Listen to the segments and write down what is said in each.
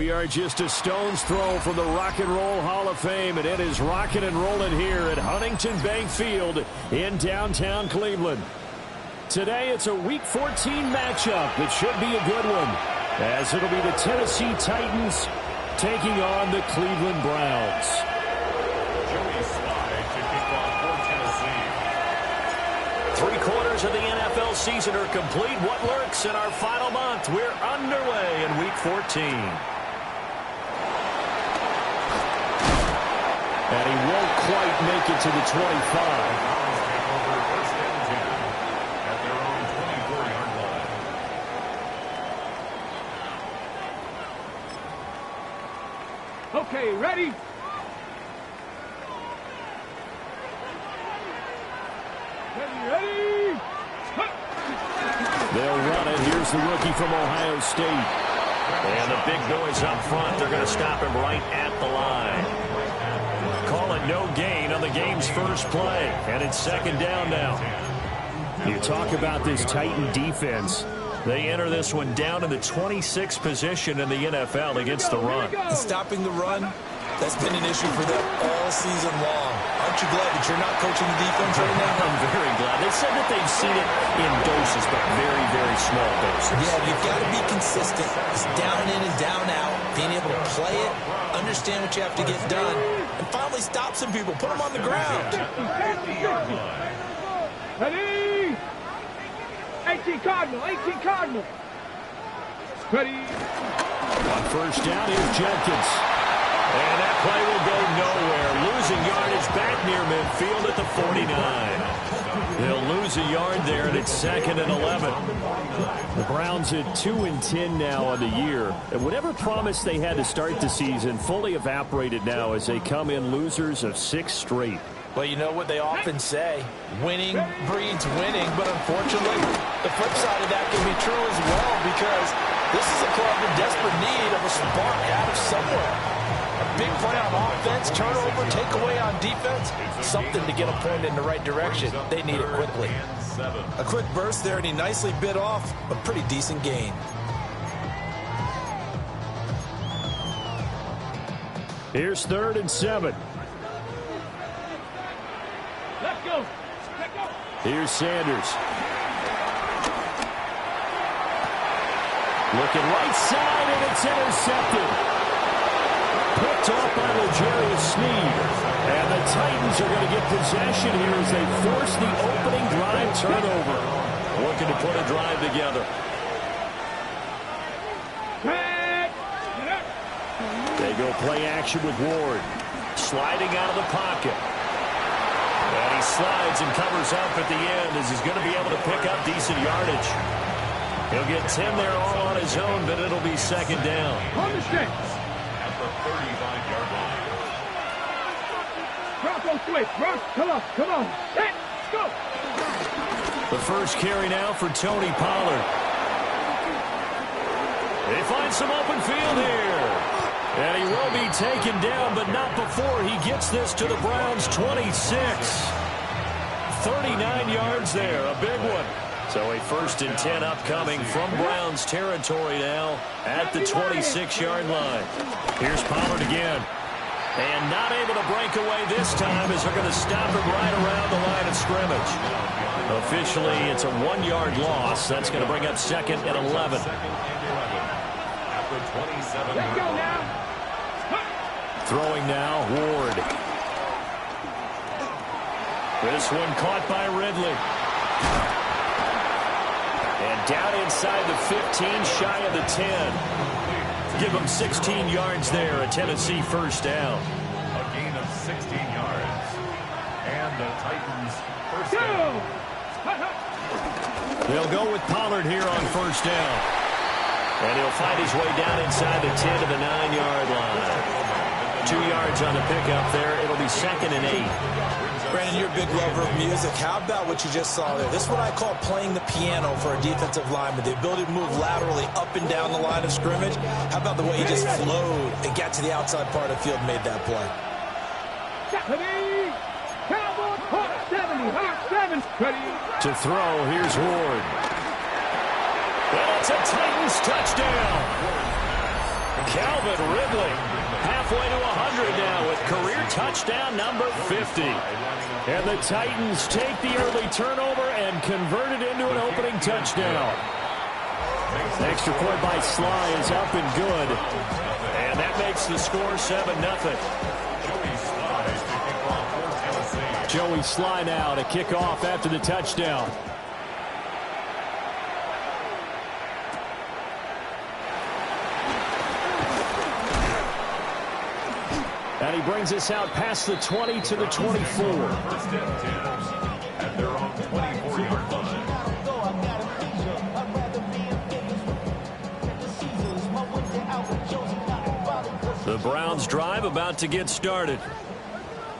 We are just a stone's throw from the Rock and Roll Hall of Fame, and it is rocking and rolling here at Huntington Bank Field in downtown Cleveland. Today it's a Week 14 matchup. It should be a good one, as it'll be the Tennessee Titans taking on the Cleveland Browns. Joey Slye to kick off for Tennessee. 3/4 of the NFL season are complete. What lurks in our final month? We're underway in Week 14. And he won't quite make it to the 25. Okay, ready? Ready? They'll run it. Here's the rookie from Ohio State. And the big boys up front, they're going to stop him right at the line. Call it no gain on the game's first play. And it's second down now. You talk about this Titan defense. They enter this one down in the 26th position in the NFL against the run. Stopping the run, that's been an issue for them all season long. Aren't you glad that you're not coaching the defense right now? I'm very glad. They said that they've seen it in doses, but very, very small doses. Yeah, you've got to be consistent. It's down in and down out. Being able to play it, understand what you have to get done, and finally stop some people. Put them on the ground. Ready? 18 Cardinal. Ready? On first down, here's Jenkins. And that play will go nowhere. Losing yardage back near midfield at the 49. They'll lose a yard there, and it's 2nd and 11. The Browns at 2-10 now on the year. And whatever promise they had to start the season fully evaporated now as they come in losers of 6 straight. Well, you know what they often say, winning breeds winning, but unfortunately, the flip side of that can be true as well, because this is a club in desperate need of a spark out of somewhere. A big play on offense, turnover, takeaway on defense, something to get a point in the right direction. They need it quickly. A quick burst there, and he nicely bit off a pretty decent gain. Here's 3rd and 7. Let's go. Here's Sanders. Looking right side, and it's intercepted. Picked off by L'Jarius Sneed. And the Titans are going to get possession here as they force the opening drive turnover. Looking to put a drive together. They go play action with Ward. Sliding out of the pocket. And he slides and covers up at the end as he's going to be able to pick up decent yardage. He'll get 10 there all on his own, but it'll be 2nd down. On the stick. At the 35-yard line. Drop on switch. Run. Come on. Let's go. The first carry now for Tony Pollard. They find some open field here. And he will be taken down, but not before he gets this to the Browns' 26. 39 yards there, a big one. So a 1st and 10 upcoming from Browns territory now at the 26-yard line. Here's Pollard again. And not able to break away this time as they're going to stop him right around the line of scrimmage. Officially, it's a 1-yard loss. That's going to bring up 2nd and 11. At the 27. Let's go now. Throwing now, Ward. This one caught by Ridley. And down inside the 15, shy of the 10. Give them 16 yards there, a Tennessee first down. A gain of 16 yards. And the Titans first down. They'll go with Pollard here on first down. And he'll find his way down inside the 10 to the 9-yard line. 2 yards on the pickup there. It'll be 2nd and 8. Brandon, you're a big lover of music. How about what you just saw there? This is what I call playing the piano for a defensive lineman. The ability to move laterally up and down the line of scrimmage. How about the way he just flowed and got to the outside part of the field and made that play? Cowboys, hard 70, 7. To throw, here's Ward. Well, it's a Titans touchdown. Calvin Ridley, halfway to 100 now with career touchdown number 50. And the Titans take the early turnover and convert it into an opening touchdown. Extra point by Sly is up and good. And that makes the score 7-0. Joey Sly now to kick off after the touchdown. And he brings us out past the 20 to the 24. First and 10 at their own 24-yard line. The Browns drive about to get started.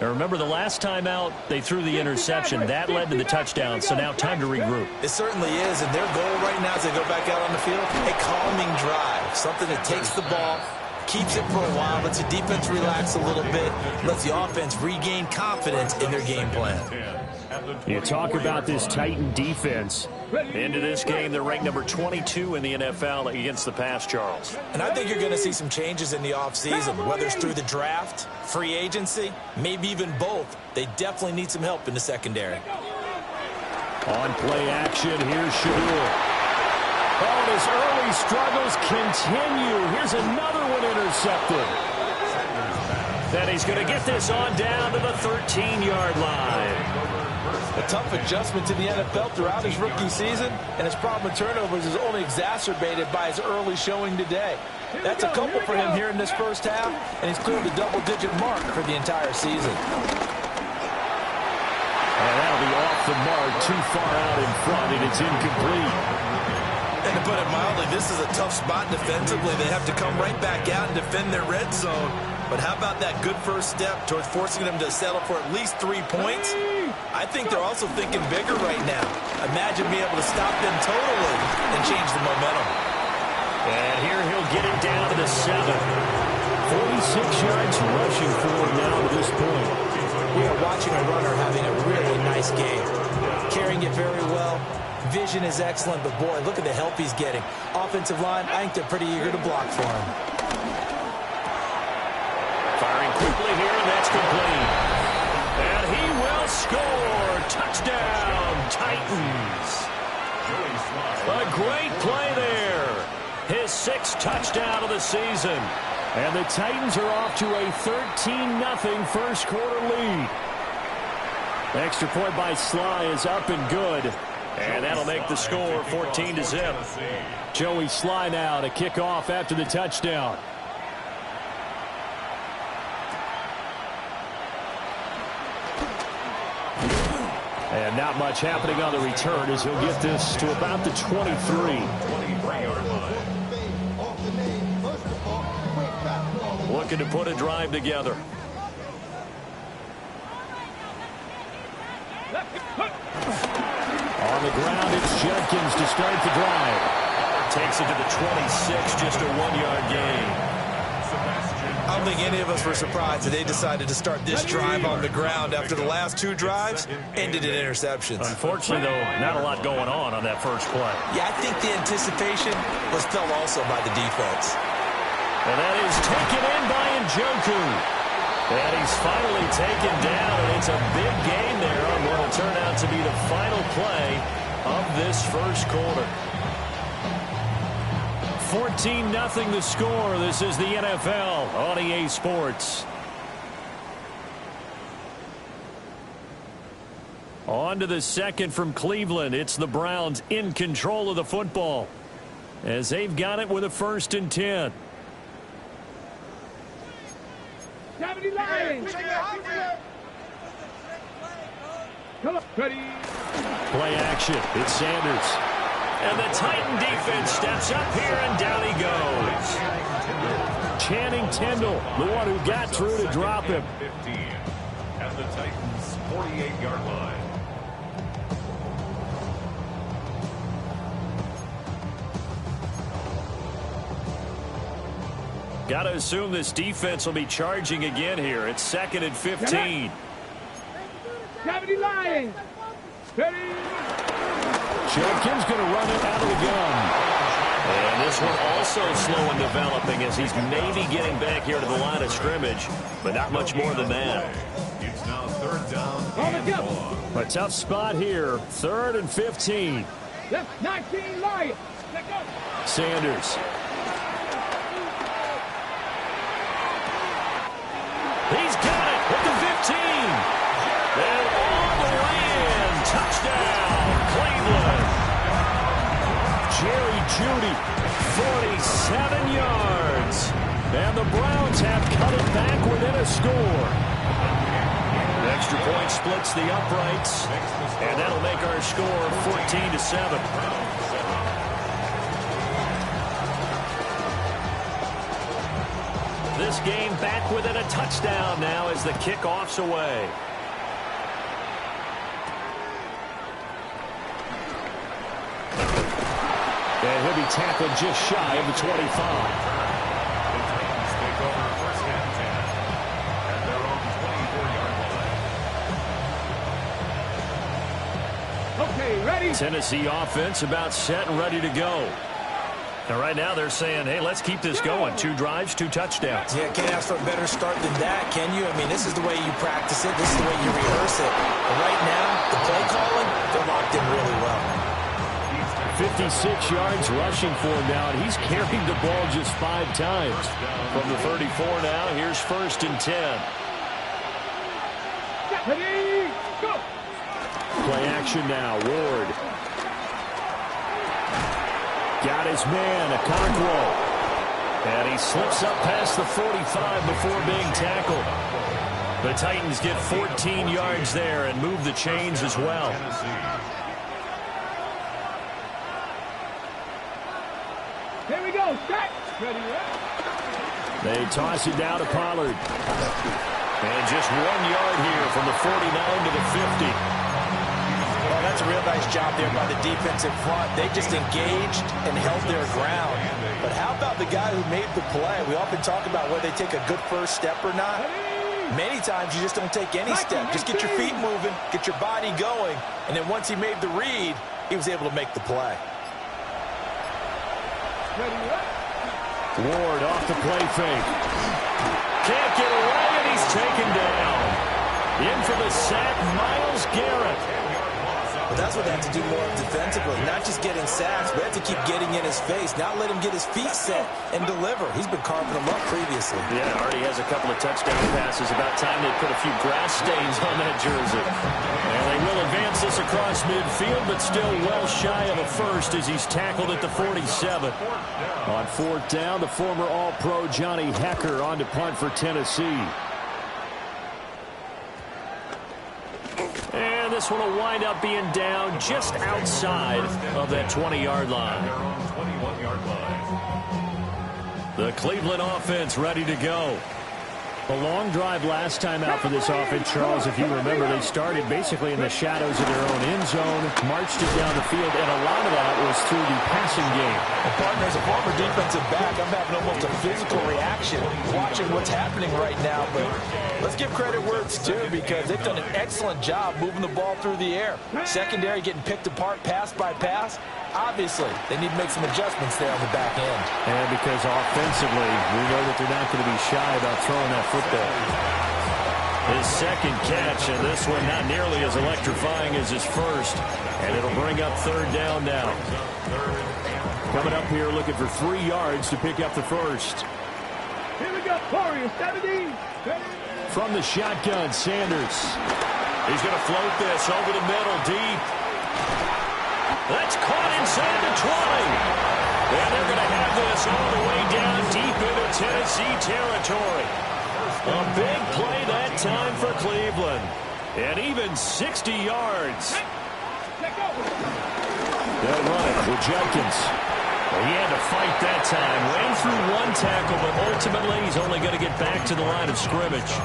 Now remember, the last time out, they threw the interception. That led to the touchdown, so now time to regroup. It certainly is, and their goal right now as they go back out on the field, a calming drive, something that takes the ball, keeps it for a while, lets the defense relax a little bit, lets the offense regain confidence in their game plan. You talk about this Titan defense. Into this game, they're ranked number 22 in the NFL against the pass, Charles. And I think you're going to see some changes in the offseason, whether it's through the draft, free agency, maybe even both. They definitely need some help in the secondary. On play action, here's Shadur. Oh, and his early struggles continue. Here's another one intercepted. Then he's going to get this on down to the 13-yard line. A tough adjustment to the NFL throughout his rookie season, and his problem with turnovers is only exacerbated by his early showing today. That's a couple for him here in this first half, and he's cleared the double-digit mark for the entire season. And that'll be off the mark, too far out in front, and it's incomplete. And to put it mildly, this is a tough spot defensively. They have to come right back out and defend their red zone. But how about that good first step towards forcing them to settle for at least 3 points? I think they're also thinking bigger right now. Imagine being able to stop them totally and change the momentum. And here he'll get it down to the 7. 46 yards rushing for him now to this point. We are watching a runner having a really nice game. Carrying it very well. Vision is excellent, but boy, look at the help he's getting. Offensive line, I think they're pretty eager to block for him. Firing quickly here, and that's complete. And he will score. Touchdown, Titans. A great play there. His 6th touchdown of the season. And the Titans are off to a 13-0 first quarter lead. Extra point by Sly is up and good. And that'll make the score 14-0. Joey Sly now to kick off after the touchdown. And not much happening on the return as he'll get this to about the 23. 23-yard line. Looking to put a drive together. On the ground, it's Jenkins to start the drive. Takes it to the 26, just a 1-yard gain. I don't think any of us were surprised that they decided to start this drive on the ground after the last 2 drives ended in interceptions. Unfortunately, though, not a lot going on that first play. Yeah, I think the anticipation was felt also by the defense. And that is taken in by Njoku. And he's finally taken down, and it's a big gain there on what will turn out to be the final play of this first quarter. 14-0 the score. This is the NFL on EA Sports. On to the second from Cleveland. It's the Browns in control of the football as they've got it with a 1st and 10. Come on, ready. Play action. It's Sanders. And the Titan defense steps up here, and down he goes. Channing Tindall, the one who got through to drop him. 15 at the Titans' 48-yard line. Got to assume this defense will be charging again here. It's 2nd and 15. Cavity line. Ready. Jenkins going to run it out of the gun. And this one also slow in developing as he's maybe getting back here to the line of scrimmage, but not much more than that. It's now third down and long. A tough spot here, 3rd and 15. Left 19 Lions. Let go. Sanders. He's got it at the 15. And all the way in. Touchdown, Cleveland. Jerry Jeudy, 47 yards. And the Browns have cut it back within a score. The extra point splits the uprights. And that'll make our score 14-7. This game back within a touchdown now as the kickoff's away. And he'll be tackled just shy of the 25. The Titans take over first and 10 at their own 24-yard line. Okay, ready? Tennessee offense about set and ready to go. And right now they're saying, hey, let's keep this going. 2 drives, 2 touchdowns. Yeah, can't ask for a better start than that, can you? I mean, this is the way you practice it. This is the way you rehearse it. But right now, the play calling, they're locked in really well. 56 yards rushing for him now, and he's carried the ball just 5 times. From the 34 now, here's 1st and 10. Ready? Go. Play action now, Ward. Got his man, Okonkwo. And he slips up past the 45 before being tackled. The Titans get 14 yards there and move the chains as well. Here we go. Set. Ready, They toss it down to Pollard. And just 1 yard here from the 49 to the 50. Well, that's a real nice job there by the defensive front. They just engaged and held their ground. But how about the guy who made the play? We often talk about whether they take a good first step or not. Many times you just don't take any step. Just get your feet moving, get your body going, and then once he made the read, he was able to make the play. Ward off the play fake. Can't get away, and he's taken down. In for the sack, Myles Garrett. But that's what they have to do more of defensively. Not just getting sacks, but have to keep getting in his face. Not let him get his feet set and deliver. He's been carving them up previously. Yeah, already has a couple of touchdown passes. About time they put a few grass stains on that jersey. And they will advance this across midfield, but still well shy of a first as he's tackled at the 47. On 4th down, the former All-Pro Johnny Hekker on to punt for Tennessee. And this one will wind up being down just outside of that 20-yard line. The Cleveland offense ready to go. A long drive last time out for this offense, Charles. If you remember, they started basically in the shadows of their own end zone, marched it down the field, and a lot of that was through the passing game. Well, partner, as a former defensive back, I'm having almost a physical reaction watching what's happening right now. But let's give credit where it's due because they've done an excellent job moving the ball through the air. Secondary getting picked apart pass by pass. Obviously, they need to make some adjustments there on the back end. And because offensively, we know that they're not going to be shy about throwing that football. His second catch, and this one not nearly as electrifying as his first. And it'll bring up 3rd down now. Coming up here looking for 3 yards to pick up the first. Here we go. Warriors, 70. From the shotgun, Sanders. He's going to float this over the middle, deep. That's caught inside the 20. And they're going to have this all the way down deep into Tennessee territory. A big play that time for Cleveland. And even 60 yards. They'll run it with Jenkins. He had to fight that time. Ran through 1 tackle, but ultimately he's only going to get back to the line of scrimmage.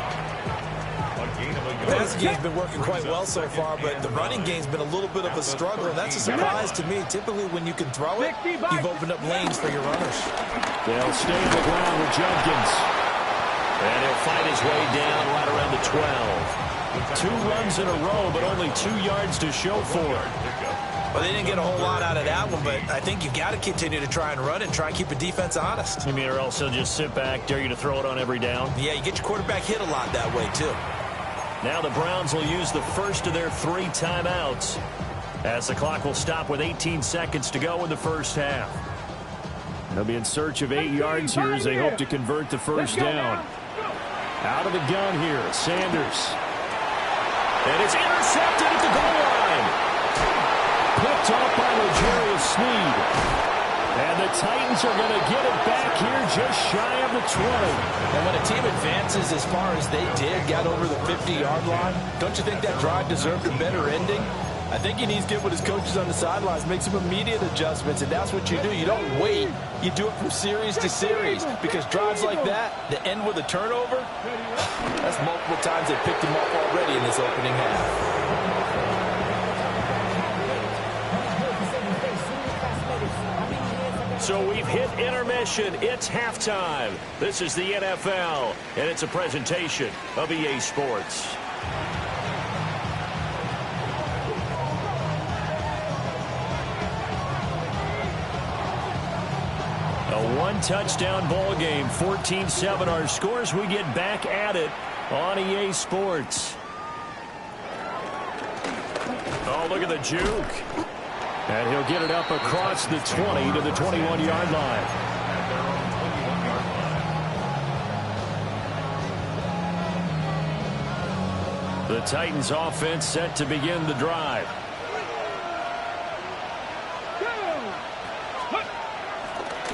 The passing game's been working quite well so far, but the running game's been a little bit of a struggle, and that's a surprise to me. Typically, when you can throw it, you've opened up lanes for your runners. They'll stay on the ground with Jenkins. And he'll fight his way down right around the 12. 2 runs in a row, but only 2 yards to show for it. Well, they didn't get a whole lot out of that one, but I think you've got to continue to try and run and try and keep the defense honest. You mean, or else they'll just sit back, dare you to throw it on every down? Yeah, you get your quarterback hit a lot that way, too. Now the Browns will use the first of their 3 timeouts as the clock will stop with 18 seconds to go in the first half. They'll be in search of 8 yards here as they hope to convert the first down. Out of the gun here, Sanders. And it's intercepted at the goal line. Picked off by L'Jarius Sneed. And the Titans are going to get it back here just shy of the 20. And when a team advances as far as they did, got over the 50-yard line, don't you think that drive deserved a better ending? I think he needs to get with his coaches on the sidelines, make some immediate adjustments, and that's what you do. You don't wait. You do it from series to series, because drives like that end with a turnover, that's multiple times they picked him up already in this opening half. So we've hit intermission. It's halftime. This is the NFL, and it's a presentation of EA Sports. A one-touchdown ball game, 14-7 our scores. We get back at it on EA Sports. Oh, look at the juke. And he'll get it up across the 20 to the 21-yard line. The Titans offense set to begin the drive.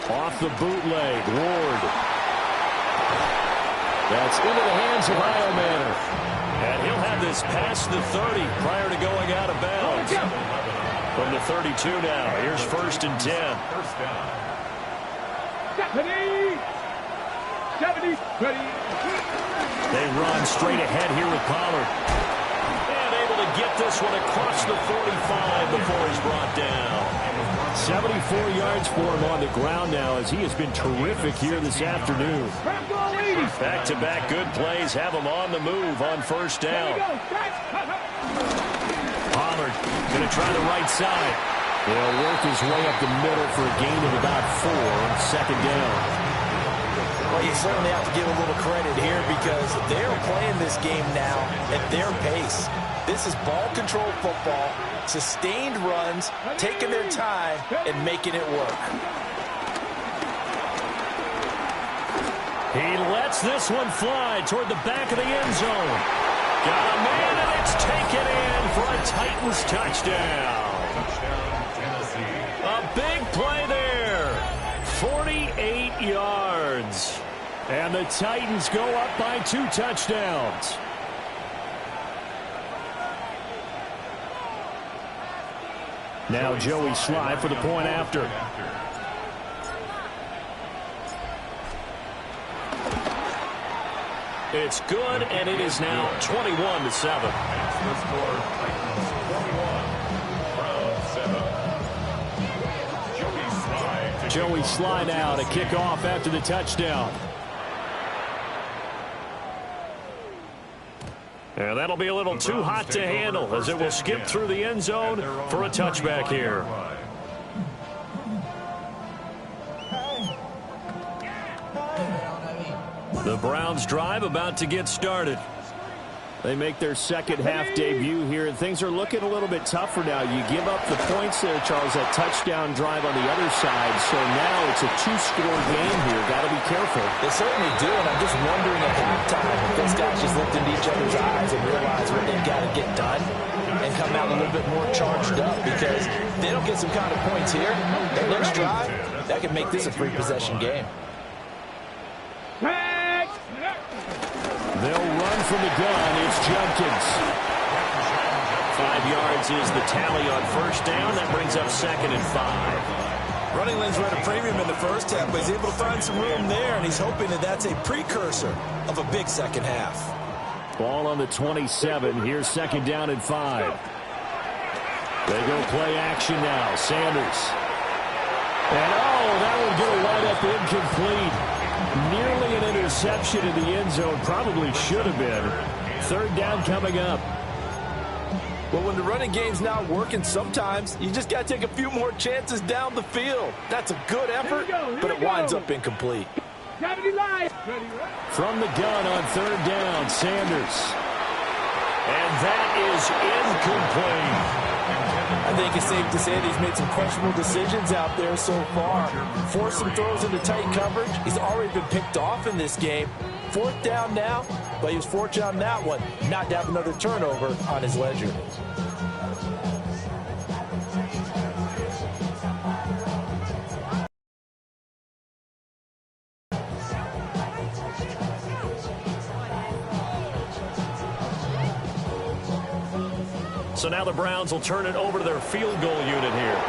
Off the bootleg, Ward. That's into the hands of Iomanner. And he'll have this past the 30 prior to going out of bounds. From the 32 now, here's 1st and 10. First down. 70, ready. They run straight ahead here with Pollard. And able to get this one across the 45 before he's brought down. 74 yards for him on the ground now as he has been terrific here this afternoon. Back-to-back good plays have him on the move on 1st down. Pollard going to try the right side. He'll work his way up the middle for a gain of about 4 on 2nd down. Well, you certainly have to give a little credit here because they're playing this game now at their pace. This is ball control football, sustained runs, taking their time, and making it work. He lets this one fly toward the back of the end zone. Got a man, and it's taken in for a Titans touchdown. Touchdown, Tennessee. A big play there. 48 yards. And the Titans go up by 2 touchdowns. Now Joey Sly for the point after. It's good, and it is now 21-7. That's the score. Titans 21, Browns 7. Joey Sly now to kick off after the touchdown. And that'll be a little too hot to handle as it will skip through the end zone for a touchback here. The Browns drive about to get started. They make their second half debut here, and things are looking a little bit tougher now. You give up the points there, Charles, that touchdown drive on the other side. So now it's a 2-score game here. Got to be careful. They certainly do, and I'm just wondering at the time if those guys just looked into each other's eyes and realized what they've got to get done and come out a little bit more charged up, because if they don't get some kind of points here, that next drive, that could make this a 3-possession game. They'll run from the gun. It's Judkins. 5 yards is the tally on 1st down. That brings up 2nd and 5. Running lanes were at a premium in the first half, but he's able to find some room there, and he's hoping that that's a precursor of a big second half. Ball on the 27. Here's 2nd down and 5. They go play action now. Sanders. And, that one going to wind up incomplete. Nearly an interception in the end zone. Probably should have been. 3rd down coming up. Well, when the running game's not working, sometimes you just got to take a few more chances down the field. That's a good effort, but it winds up incomplete. From the gun on third down, Sanders. And that is incomplete. I think it's safe to say that he's made some questionable decisions out there so far. Forced some throws into tight coverage. He's already been picked off in this game. Fourth down now, but he was fortunate on that one not to have another turnover on his ledger. So now the Browns will turn it over to their field goal unit here.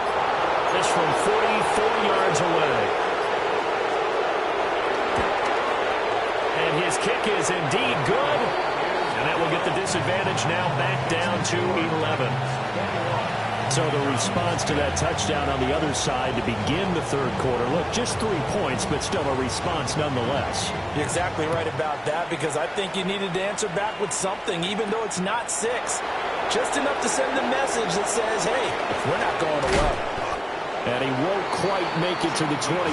This from 44 yards away. And his kick is indeed good. And that will get the disadvantage now back down to 11. So the response to that touchdown on the other side to begin the third quarter. Look, just 3 points, but still a response nonetheless. You're exactly right about that, because I think you needed to answer back with something, even though it's not 6. Just enough to send a message that says, hey, we're not going away. And he won't quite make it to the 25.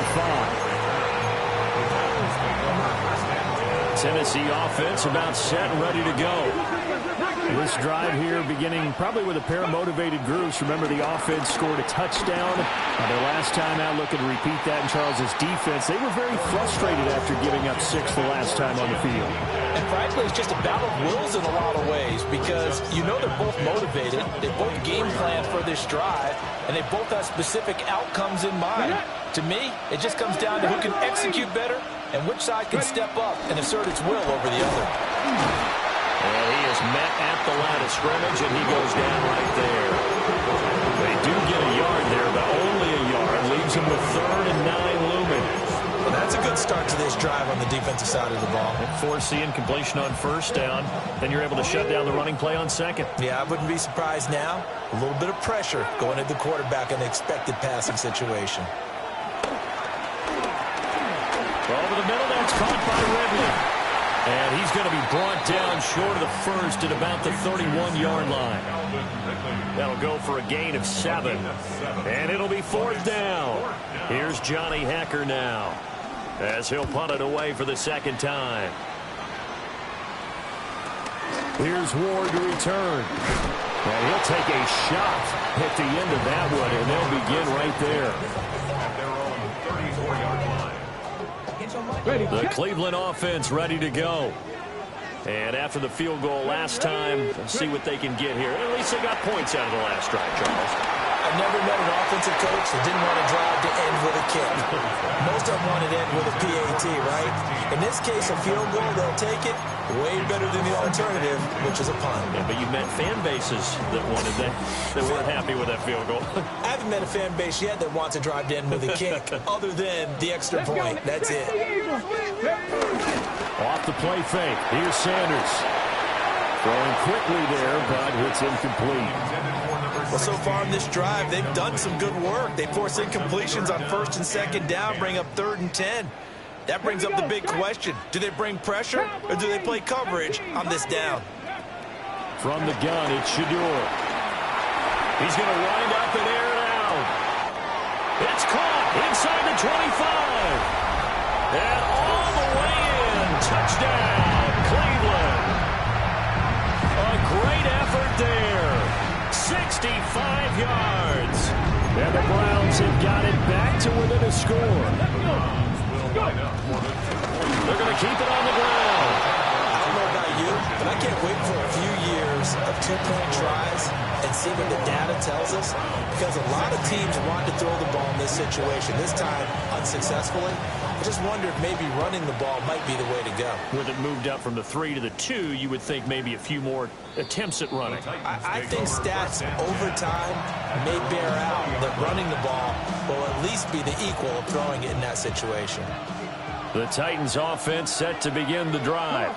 Tennessee offense about set and ready to go. This drive here beginning probably with a pair of motivated groups. Remember, the offense scored a touchdown their last time out. Looking to repeat that in Charles's defense. They were very frustrated after giving up 6 the last time on the field. And frankly, it's just a battle of wills in a lot of ways, because you know they're both motivated. They both game plan for this drive, and they both have specific outcomes in mind. To me, it just comes down to who can execute better and which side can step up and assert its will over the other. And he is met at the line of scrimmage, and he goes down right there. They do get a yard there, but only a yard. Leaves him with 3rd and 9 looming. Well, that's a good start to this drive on the defensive side of the ball. Force the incompletion on first down. Then you're able to shut down the running play on second. Yeah, I wouldn't be surprised now. A little bit of pressure going at the quarterback in the expected passing situation. Over the middle, that's caught by Ridley. And he's going to be brought down short of the first at about the 31-yard line. That'll go for a gain of 7. And it'll be 4th down. Here's Johnny Hekker now, as he'll punt it away for the second time. Here's Ward to return. And he'll take a shot at the end of that one, and they'll begin right there. The Cleveland offense ready to go. And after the field goal last time, let's see what they can get here. At least they got points out of the last drive, Charles. I've never met an offensive coach that didn't want to drive to end with a kick. Most of them wanted to end with a PAT, right? In this case, a field goal, they'll take it. Way better than the alternative, which is a punt. Yeah, but you've met fan bases that wanted that, that weren't happy with that field goal. I haven't met a fan base yet that wants to drive to end with a kick, other than the extra point. That's it. Off the play fake. Here's Sanders. Throwing quickly there, but it's incomplete. Well, so far in this drive, they've done some good work. They force incompletions on 1st and 2nd down, bring up 3rd and 10. That brings up the big question. Do they bring pressure, or do they play coverage on this down? From the gun, it's Shedeur. He's going to wind up and air it out. It's caught inside the 25. And all the way in. Touchdown, Cleveland. A great effort there. 65 yards. And the Browns have got it back to within a score. They're going to keep it on the ground. I don't know about you, but I can't wait for a few years of 2-point tries and see what the data tells us, because a lot of teams want to throw the ball in this situation, this time unsuccessfully. I just wonder if maybe running the ball might be the way to go. With it moved up from the 3 to the 2, you would think maybe a few more attempts at running. I think stats over time may bear out that running the ball will at least be the equal of throwing it in that situation. The Titans offense set to begin the drive.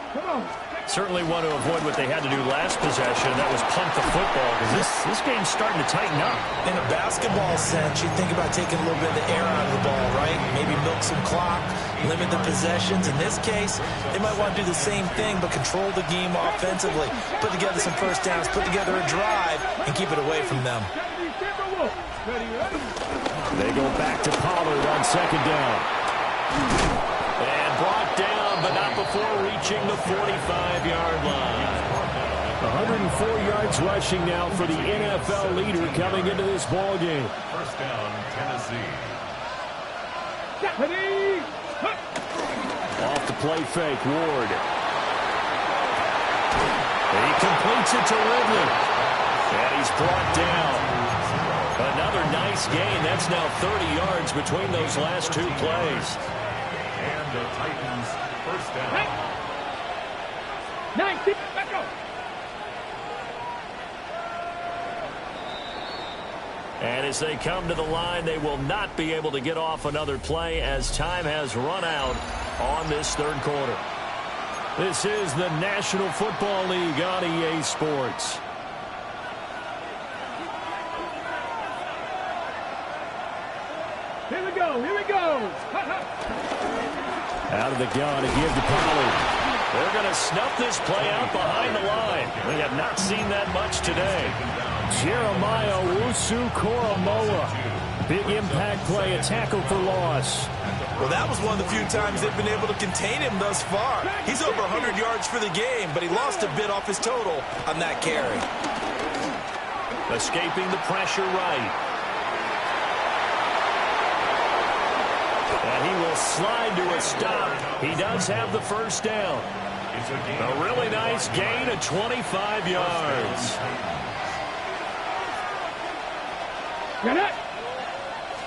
Certainly want to avoid what they had to do last possession. That was punt the football, because this game's starting to tighten up. In a basketball sense, you think about taking a little bit of the air out of the ball, right? Maybe milk some clock, limit the possessions. In this case, they might want to do the same thing, but control the game offensively. Put together some first downs, put together a drive, and keep it away from them. They go back to Pollard on second down. And brought down, but not before reaching the 45-yard line. 104 yards rushing now for the NFL leader coming into this ball game. First down, Tennessee. Off the play fake, Ward. He completes it to Ridley. And he's brought down. Another nice gain. That's now 30 yards between those last two plays. And the Titans first down. 19, let's go. And as they come to the line, they will not be able to get off another play as time has run out on this third quarter. This is the National Football League on EA Sports. Here we go, here we go. Out of the gun to give to Pollard. They're going to snuff this play out behind the line. We have not seen that much today. Jeremiah Owusu-Koramoah. Big impact play, a tackle for loss. Well, that was one of the few times they've been able to contain him thus far. He's over 100 yards for the game, but he lost a bit off his total on that carry. Escaping the pressure right. And he will slide to a stop. He does have the first down. A really nice gain of 25 yards. Got it.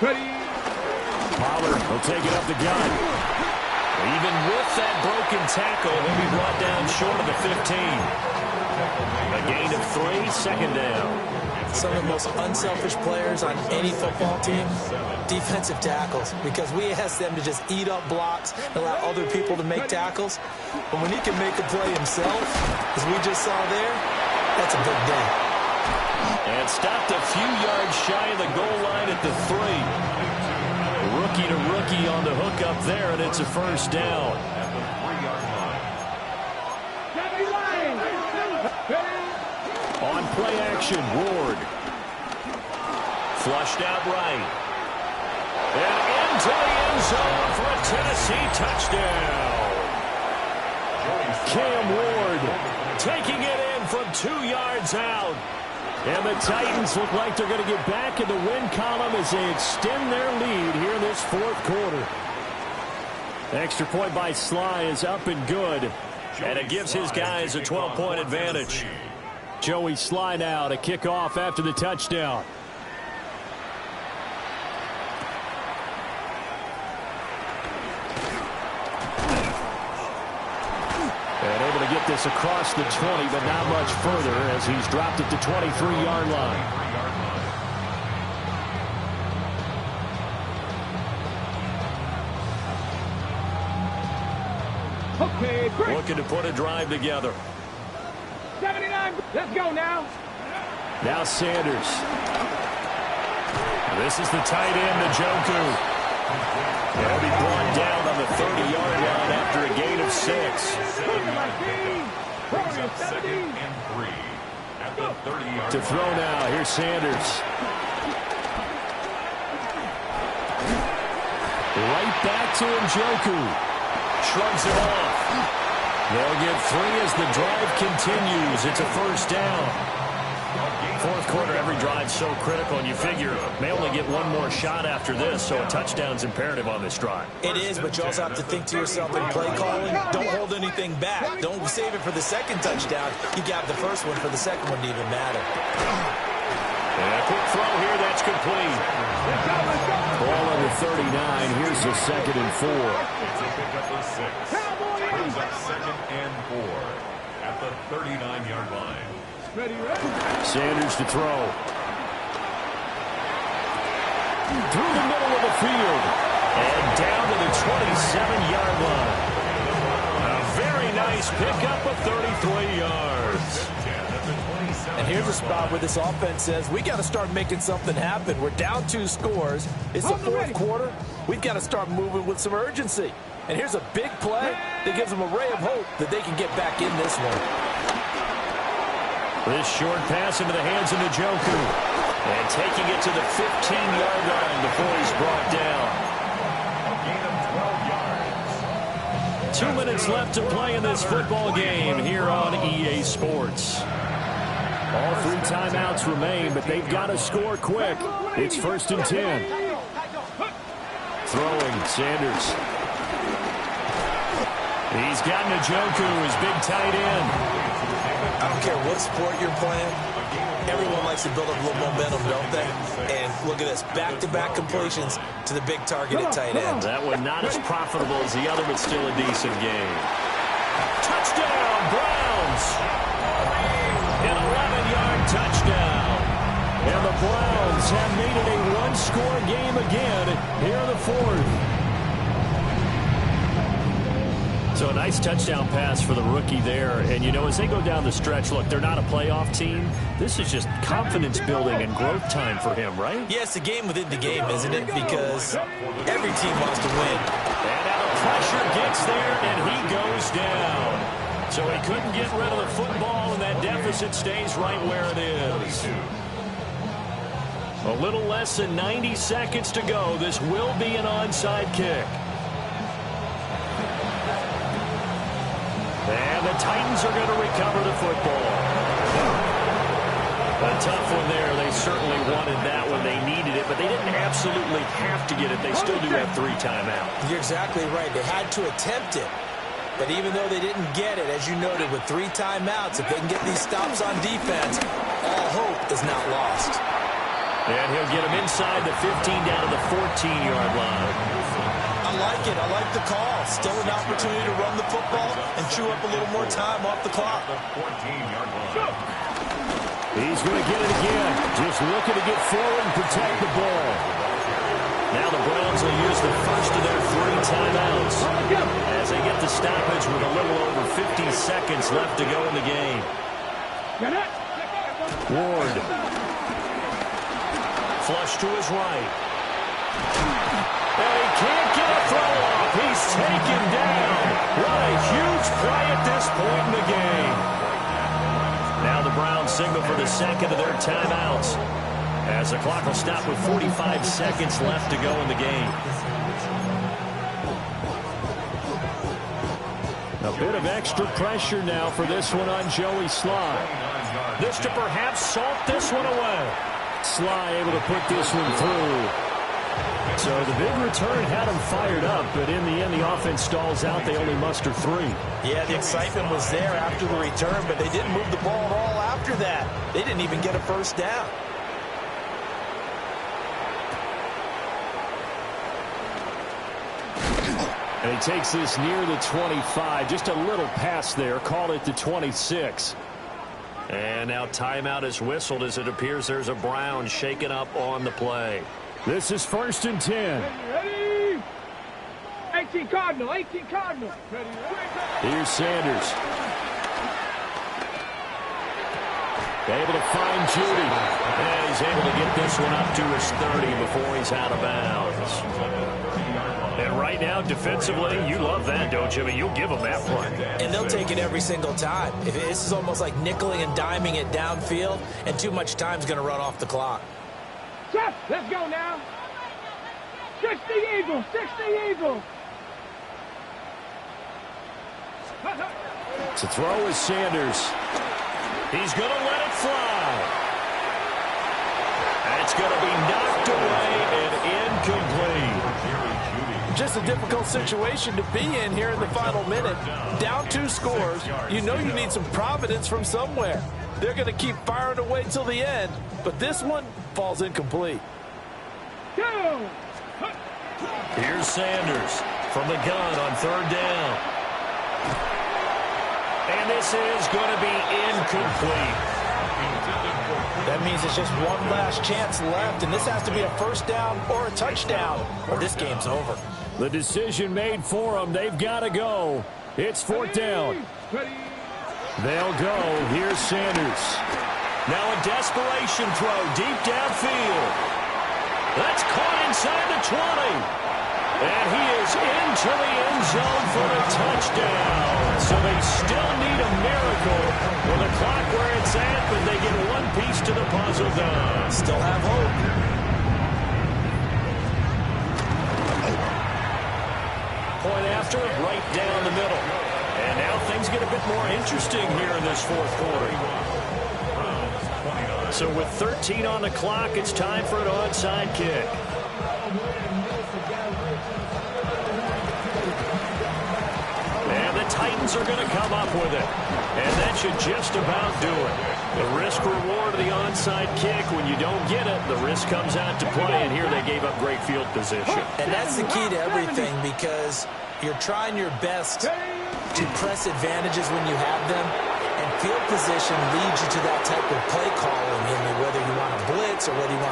Ready. Pollard will take it up the gun. Even with that broken tackle, he'll be brought down short of the 15. A gain of 3, second down. Some of the most unselfish players on any football team, defensive tackles, because we ask them to just eat up blocks and allow other people to make tackles. But when he can make a play himself, as we just saw there, that's a big day. And stopped a few yards shy of the goal line at the 3. Rookie to rookie on the hook up there, and it's a first down. On play action, Ward. Flushed out right. And into the end zone for a Tennessee touchdown. Cam Ward taking it in from 2 yards out. And the Titans look like they're going to get back in the win column as they extend their lead here in this fourth quarter. Extra point by Sly is up and good. And it gives his guys a 12-point advantage. Joey Sly now to kick off after the touchdown. And able to get this across the 20, but not much further as he's dropped it to 23-yard line. Okay, great. Looking to put a drive together. 79, let's go now. Now Sanders. This is the tight end, Njoku. He'll be brought down on the 30-yard line after a gain of 6. To throw now, here's Sanders. Right back to Njoku. Shrugs it off. They'll get 3 as the drive continues. It's a first down. Fourth quarter, every drive's so critical, and you figure may only get one more shot after this, so a touchdown's imperative on this drive. It is, but you also have to think to yourself in play calling, don't hold anything back. Don't save it for the second touchdown. You got the first one for the second one to even matter. And a quick throw here, that's complete. Ball under 39. Here's the 2nd and 4. It's a pickup of 6. Brings up 2nd and 4 at the 39-yard line. Sanders to throw. Through the middle of the field. And down to the 27-yard line. A very nice pickup of 33 yards. And here's a spot where this offense says, we got to start making something happen. We're down 2 scores. It's the fourth quarter. We've got to start moving with some urgency. And here's a big play that gives them a ray of hope that they can get back in this one. This short pass into the hands of Njoku. And taking it to the 15-yard line before he's brought down. A gain of 12 yards. 2 minutes left to play in this football game here on EA Sports. All 3 timeouts remain, but they've got to score quick. It's 1st and 10. Throwing, Sanders. He's got Njoku, his big tight end. I don't care what sport you're playing. Everyone likes to build up a little momentum, don't they? And look at this, back-to-back completions to the big targeted tight end. That one not as profitable as the other, but still a decent game. Touchdown, Browns! An 11-yard touchdown. And the Browns have made it a one-score game again here in the 4th. So a nice touchdown pass for the rookie there. And, you know, as they go down the stretch, look, they're not a playoff team. This is just confidence building and growth time for him, right? Yeah, it's a game within the game, isn't it? Because every team wants to win. And now the pressure gets there, and he goes down. So he couldn't get rid of the football, and that deficit stays right where it is. A little less than 90 seconds to go. This will be an onside kick. And the Titans are going to recover the football. A tough one there. They certainly wanted that one. They needed it, but they didn't absolutely have to get it. They still do have 3 timeouts. You're exactly right. They had to attempt it. But even though they didn't get it, as you noted, with 3 timeouts, if they can get these stops on defense, all hope is not lost. And he'll get him inside the 15 down to the 14-yard line. I like it. I like the call. Still an opportunity to run the football and chew up a little more time off the clock. The 14-yard line. He's going to get it again. Just looking to get forward and protect the ball. Now the Browns will use the first of their 3 timeouts as they get the stoppage with a little over 50 seconds left to go in the game. Ward. Flush to his right. And he can't get a throw off. He's taken down. What a huge play at this point in the game. Now the Browns signal for the second of their timeouts as the clock will stop with 45 seconds left to go in the game. A bit of extra pressure now for this one on Joey Sly. This to perhaps salt this one away. Sly able to put this one through. So the big return had him fired up, but in the end, the offense stalls out. They only muster 3. Yeah, the excitement was there after the return, but they didn't move the ball at all after that. They didn't even get a first down. And he takes this near the 25. Just a little pass there. Called it the 26. And now timeout is whistled as it appears there's a Brown shaken up on the play. This is 1st and 10. Ready? 18 Cardinal, 18 Cardinal. Ready? Here's Sanders. Able to find Judy. And he's able to get this one up to his 30 before he's out of bounds. And right now, defensively, you love that, don't you? I mean, you'll give them that play. And they'll take it every single time. This is almost like nickeling and diming it downfield, and too much time's going to run off the clock. Jeff, let's go now. 60 Eagles, 60 Eagles. To throw is Sanders. He's going to let it fly. And it's going to be knocked away and incomplete. Just a difficult situation to be in here in the final minute. Down 2 scores. You know you need some providence from somewhere. They're going to keep firing away till the end, but this one falls incomplete. Go. Here's Sanders from the gun on 3rd down. And this is going to be incomplete. That means it's just one last chance left, and this has to be a first down or a touchdown, or this game's over. The decision made for them. They've got to go. It's fourth down. They'll go. Here's Sanders. Now a desperation throw deep downfield. That's caught inside the 20. And he is into the end zone for a touchdown. So they still need a miracle with the clock where it's at, but they get one piece to the puzzle done. Still have hope. Point after, right down the middle. And now things get a bit more interesting here in this fourth quarter. So with 13 on the clock, it's time for an onside kick. And the Titans are going to come up with it. And that should just about do it. The risk-reward of the onside kick, when you don't get it, the risk comes out to play. And here they gave up great field position. And that's the key to everything, because you're trying your best to press advantages when you have them. And field position leads you to that type of play calling, whether you want to blitz or whether you want to